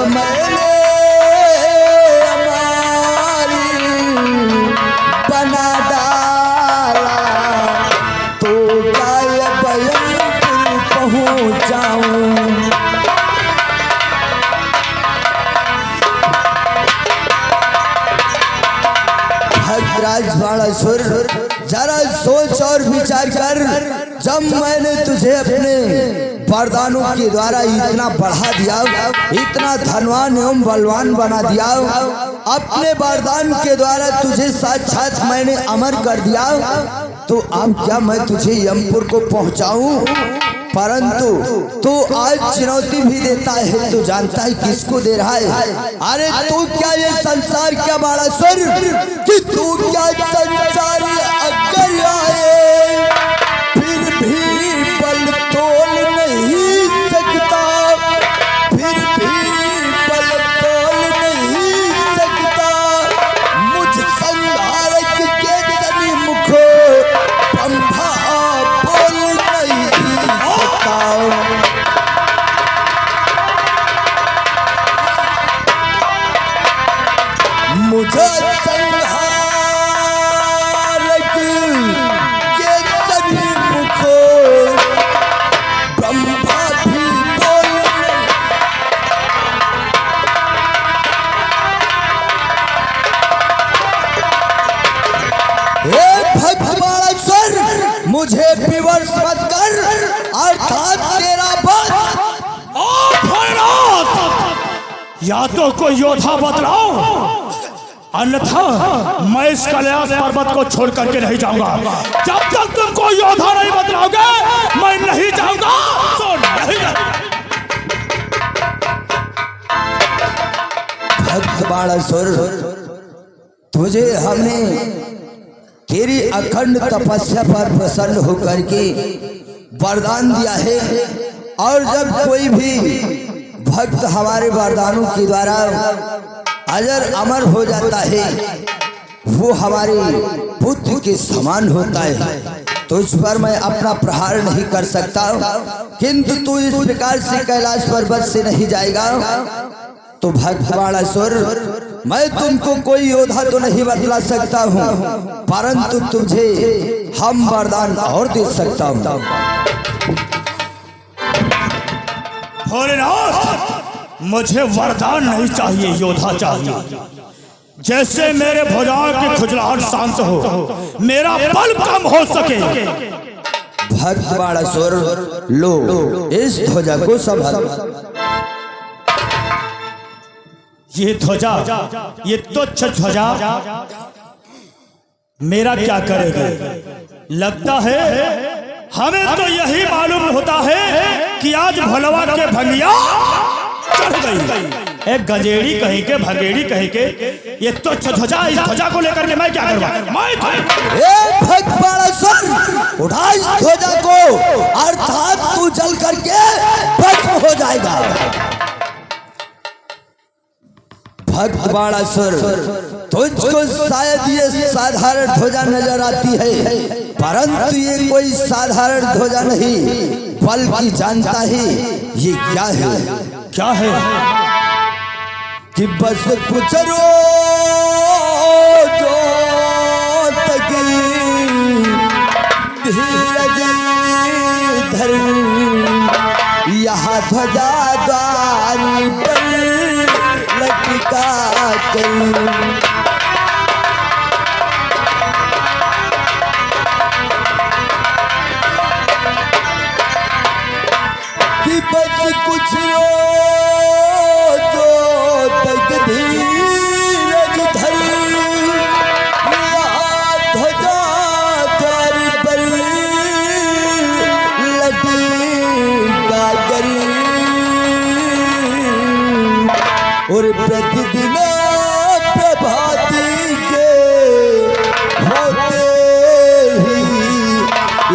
मैंने हमारी बना डाला तो क्या यमपुर पहुँच जाऊं। भद्राज बाणासुर जरा सोच और विचार कर, जब मैंने तुझे अपने वरदानों के द्वारा इतना बढ़ा दिया, इतना धनवान एवं बलवान बना दिया, अपने वरदान के द्वारा तुझे साक्षात मैंने अमर कर दिया, तो अब क्या मैं तुझे यमपुर को पहुंचाऊं? परंतु तू आज चुनौती भी देता है, तू जानता है किसको दे रहा है? अरे तू क्या ये संसार क्या बाणासुर कि तू क्या संसार अगर आए फिर भी बल तोल नहीं सकता, फिर भी बल तोल नहीं सकता। मुझ संहारक के तनी मुखो पंभा बोल नहीं सकता। मुझे संहारक के तनी मुखो ब्रह्मा भी बोल। भगवान मुझे विवश मत कर, अर्थात तेरा बात या तो कोई योद्धा बतलाओ, अन्यथा मैं इस कैलाश पर्वत को छोड़ करके नहीं जाऊंगा। जब तक तुम कोई योद्धा नहीं बतलाओगे मैं नहीं जाऊंगा। तो नहीं। भक्त बाणासुर, तुझे हमने तेरी अखंड तपस्या पर प्रसन्न होकर के वरदान दिया है, और जब कोई भी भक्त हमारे वरदानों के द्वारा अजर अमर हो जाता है, वो हमारे पुत्र के समान होता है। तो इस पर मैं अपना प्रहार नहीं कर सकता, किंतु तू इस प्रकार से कैलाश पर्वत से नहीं जाएगा। तो भक्त बाणासुर, मैं तुमको कोई योद्धा तो नहीं बतला सकता हूँ, परंतु तुझे हम वरदान और दे सकता हूँ। भोलेनाथ, मुझे वरदान नहीं चाहिए, योद्धा चाहिए। जैसे मेरे भुजाओं की खुजलाहट शांत हो, मेरा बल कम हो सके। भक्त बाणासुर, लो इस ध्वजा को संभाल। ये ध्वजा, ये तुच्छ ध्वजा मेरा क्या करेगा? लगता है हमें तो यही मालूम होता है कि आज भोलवा के भंगिया चढ़ गई। एक गजेड़ी कहीं के, भगेड़ी कहीं के, ये तुच्छ ध्वजा, इस ध्वजा को लेकर के मैं क्या करूँगा? भक्त बाणासुर, उठा इस ध्वजा को, अर्थात तू जल करके भस्म हो जाएगा। भक्त बाणासुर, तुझको शायद ये साधारण ध्वजा नजर आती है, परंतु ये कोई साधारण ध्वजा नहीं, बल्कि जानता है ये क्या है? क्या है? कि बस कुछ रो जो तक धीरज धर, यहाँ ध्वजा द्वार पर लटका कर। कि बस कुछ रो जो तक धीरज धर, यहाँ ध्वजा द्वार पर लटका कर। और प्रतिदिन प्रभाती के होते ही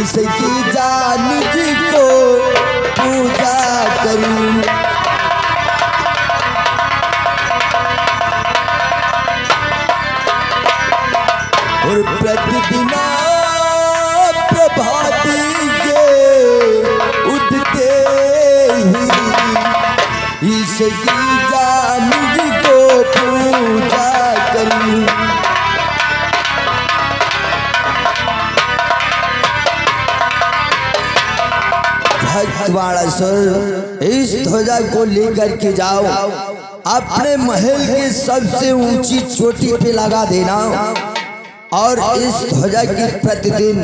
इसकी जान जी को पूजा करूं। और प्रतिदिन प्रभाती के उठते ही इसे की जान को पूजा करी। भक्त बाणासुर इस ध्वजा को लेकर के जाओ, अपने महल के सबसे ऊंची चोटी पे लगा देना और इस ध्वजा की प्रतिदिन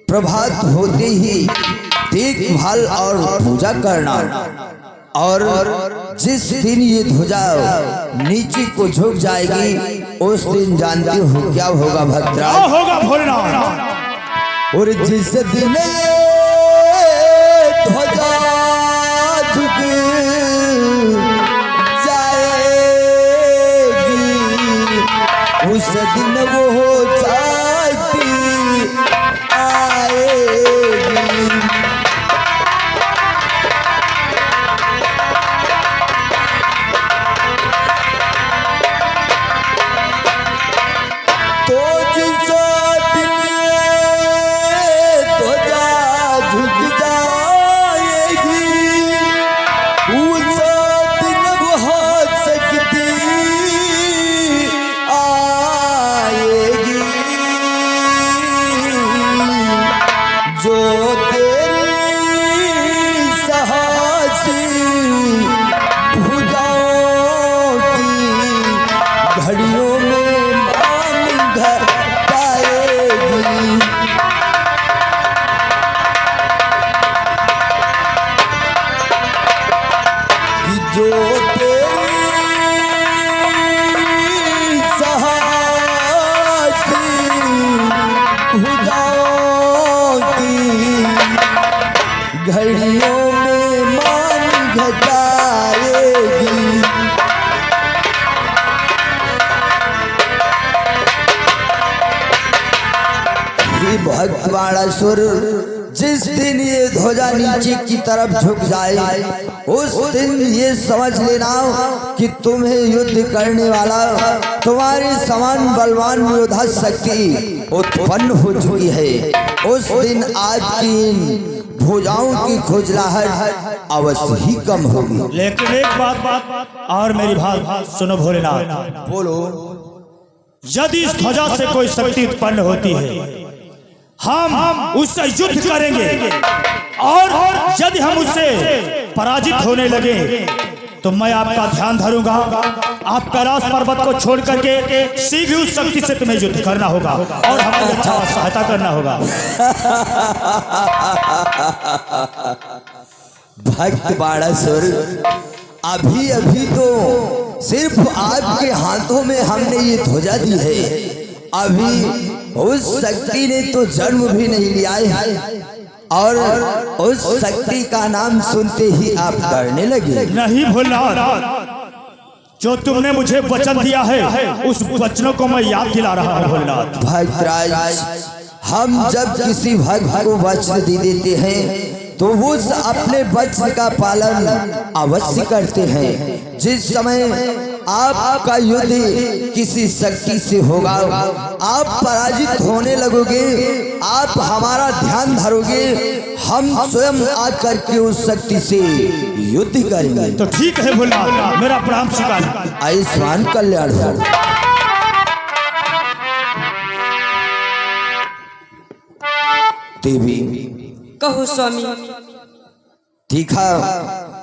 प्रभात होते ही देखभाल और पूजा करना। और जिस दिन ये ध्वजा नीचे को झुक जाएगी उस दिन जानते हो क्या होगा भक्तराज? होगा भोलेनाथ। और जिस दिन ध्वजा झुक जाएगी उस दिन वो जाती आएगी। तो जिस दिन ध्वजा झुक जाएगी उस दिन बहुत शक्ति आएगी। जो तेरी साहसी भुजाओं की घड़ियों में मान घटाएगी। जो तेरी साहसी भुजाओं की घड़ियों में मान घटाएगी। ये भक्त बाणासुर जिस दिन ये ध्वजा नीचे की तरफ झुक जाए उस दिन ये समझ लेना कि तुम्हें युद्ध करने वाला तुम्हारे समान बलवान योद्धा शक्ति उत्पन्न हो चुकी है। उस दिन आज की इन भुजाओं की खुजलाहट अवश्य ही कम होगी। लेकिन एक बात और मेरी बात सुनो भोलेनाथ। बोलो। यदि इस ध्वजा से कोई शक्ति उत्पन्न होती है हम उससे युद्ध करेंगे और यदि हम उससे पराजित होने लगे तो मैं आपका ध्यान धरूंगा। आप कैलाश पर्वत को छोड़ करके सीधी उस शक्ति से तुम्हें युद्ध करना होगा और हमें अच्छा सहायता करना होगा। भक्त बाणासुर अभी अभी तो सिर्फ आपके हाथों में हमने ये ध्वजा दी है, अभी उस शक्ति ने तो जन्म भी नहीं लिया है और उस शक्ति का नाम सुनते ही आप डरने लगे। नहीं भोलेनाथ, जो तुमने मुझे वचन दिया है उस वचनों को मैं याद दिला रहा हूँ भोलेनाथ। भक्तराज, हम जब किसी भक्त को वचन दे देते हैं तो वो अपने वचन का पालन अवश्य करते हैं। जिस समय आपका युद्ध किसी शक्ति से होगा, आप पराजित होने लगोगे, आप हमारा ध्यान धरोगे, हम स्वयं आकर के उस शक्ति से युद्ध करेंगे। तो ठीक है भोलेनाथ, मेरा प्रणाम स्वीकार। आयुष्मान कल्याण हो। देवी कहो स्वामी। तीखा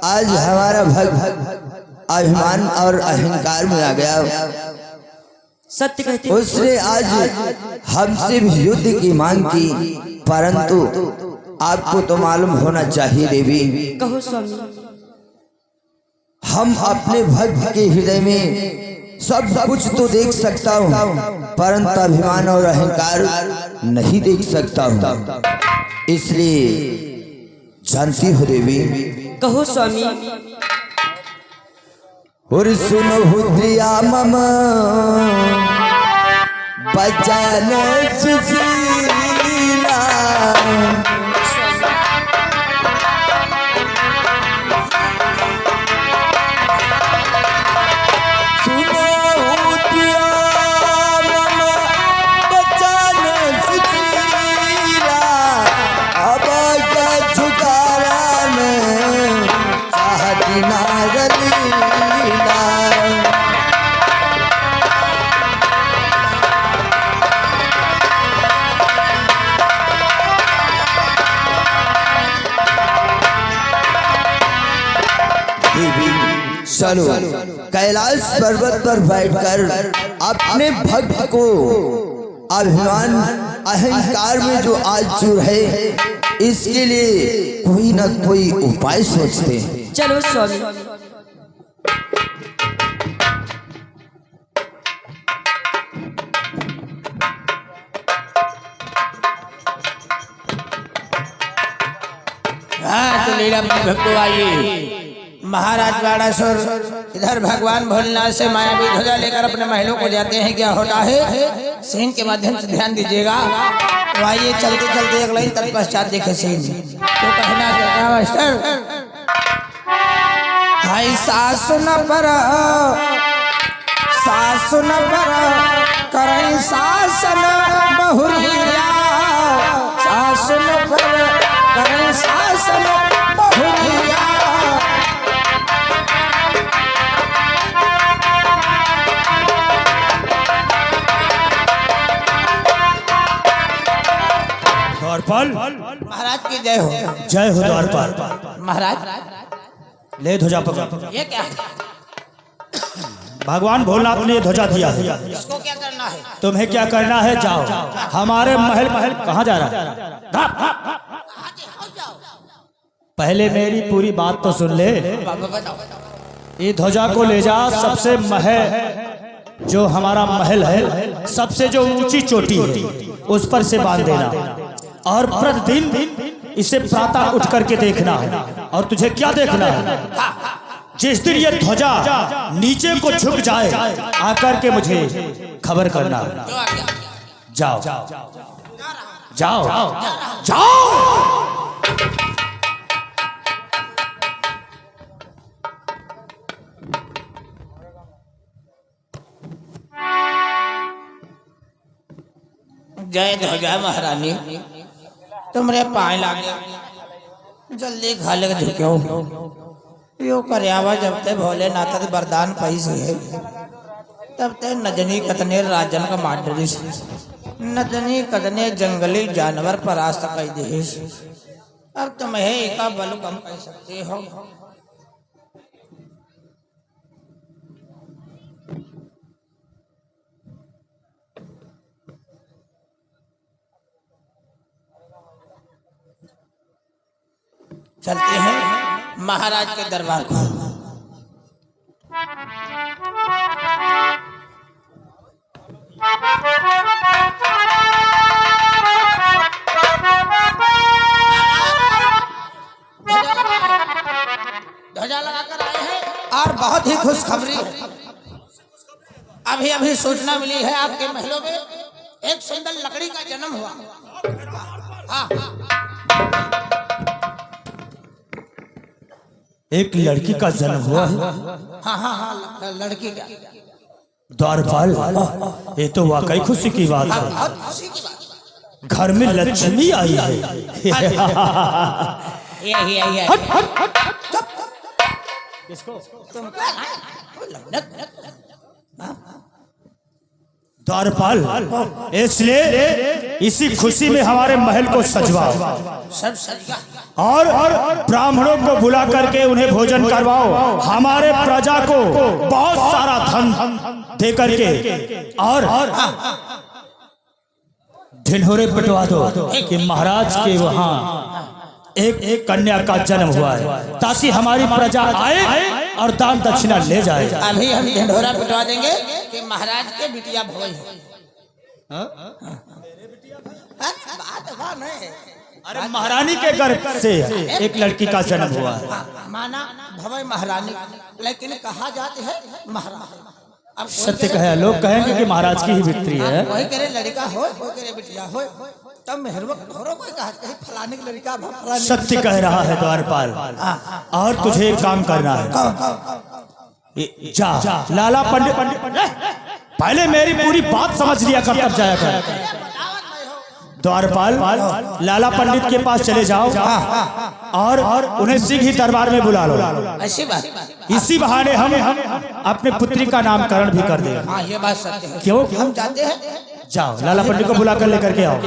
आज हमारा भक्त अभिमान और अहंकार में आ गया। सत्य कहते उसने आज हमसे भी युद्ध की मांग की, परंतु आपको तो मालूम होना चाहिए देवी, कहो स्वामी। हम अपने भक्त के हृदय में सब कुछ तो देख सकता हूँ, परंतु अभिमान और अहंकार नहीं देख सकता हूँ। इसलिए जानती हो देवी, कहो स्वामी। और सुनो हुद्रिया मम बचन सुशीला, सुनो हुद्रिया मम बचन सुशीला, अब का झुकारा में चाहती नागली देवी चलो कैलाश पर्वत पर बैठकर अपने भक्त को अभिमान अहंकार में जो आज चूर है इसके लिए कोई ना कोई उपाय सोचते हैं। चलो स्वामी। हाँ तो लीला भक्तो आइए। महाराज बाणासुर इधर भगवान भोलेनाथ से मायावी ध्वजा लेकर अपने महलों को जाते हैं। क्या होता है सीन के माध्यम से ध्यान दीजिएगा। तो आइए चलते चलते एक लाइन तत्पश्चात देखे सीन। तो कहना क्या मास्टर, हाय सासु न पर करें शासन बहुरिया, सासु न पर करें शासन बहुरिया। द्वारपाल महाराज की जय हो। जय हो द्वारपाल। महाराज ले ध्वजा पकड़। ये क्या भगवान भोलेनाथ ने ध्वजा दिया है, इसको क्या करना है? तुम्हें क्या करना है? जाओ हमारे महल। कहाँ जा रहा है? पहले मेरी पूरी बात तो सुन ले। ये ध्वजा को ले जा सबसे महल जो हमारा महल है, सबसे जो ऊंची चोटी है उस पर से बांध देना और प्रतिदिन इसे प्रातः उठ करके देखना है। और तुझे क्या देखना है? जिस दिन ये ध्वजा नीचे को झुक जाए आकर के मुझे खबर करना है। जाओ जाओ जाओ। जय ध्वजा महारानी, तुमरे पाए लागे जल्दी खाले झुक्यो यो करयावा। जब ते भोलेनाथ वरदान पैसे है तब ते नजनी कतने राजन का माडरिस, नजनी कतने जंगली जानवर परास्त कर देश। अब तुम्हें एका बल कम कर सकते हो। चलते हैं महाराज के दरबार को। ध्वजा लगाकर आए हैं और बहुत ही खुशखबरी है। अभी अभी सूचना मिली है आपके महलों में एक सुंदर लकड़ी का जन्म हुआ। हाँ एक लड़की का जन्म हुआ है। हाँ हाँ हाँ लड़की का। द्वारपाल ये तो वाकई खुशी की बात है। बहुत खुशी की बात। घर में लक्ष्मी आई है। यही द्वारपाल इसलिए इसी खुशी में हमारे महल को सजवाओ सब सजा और ब्राह्मणों को बुला करके उन्हें भोजन करवाओ। हमारे प्रजा को बहुत सारा धन दे करके और ढिंढोरे पिटवा दो कि महाराज के वहाँ एक कन्या का जन्म हुआ है, ताकि हमारी प्रजा आए और दान दक्षिणा ले जाए। अभी हम ढिंढोरा पिटवा देंगे कि महाराज के बिटिया भोज बात नहीं। अरे महारानी के गर्भ से एक लड़की का जन्म हुआ है। माना भवय महारानी, लेकिन कहा जाती है महाराज। अब सत्य कहे लोग कहेंगे कि महाराज की ही बिटिया है। कोई करे लड़का हो, कोई करे बिटिया हो, तब मेहरबान घरों कोई कहा कहीं फलाने की लड़का फलाने। सत्य कह रहा है द्वारपाल। और तुझे एक काम करना है। जा लाला पंडित पहले मेरी पूरी बात समझ लिया कर तब जाया कर। द्वारपाल लाला पंडित के पास चले जाओ और उन्हें शीघ्र ही दरबार में बुला लो। ऐसी बात इसी बहाने हम अपने पुत्री का नामकरण भी कर देंगे। हाँ ये बात सत्य है। क्यों? हम चाहते हैं जाओ लाला पंडित को बुला कर लेकर के आओ।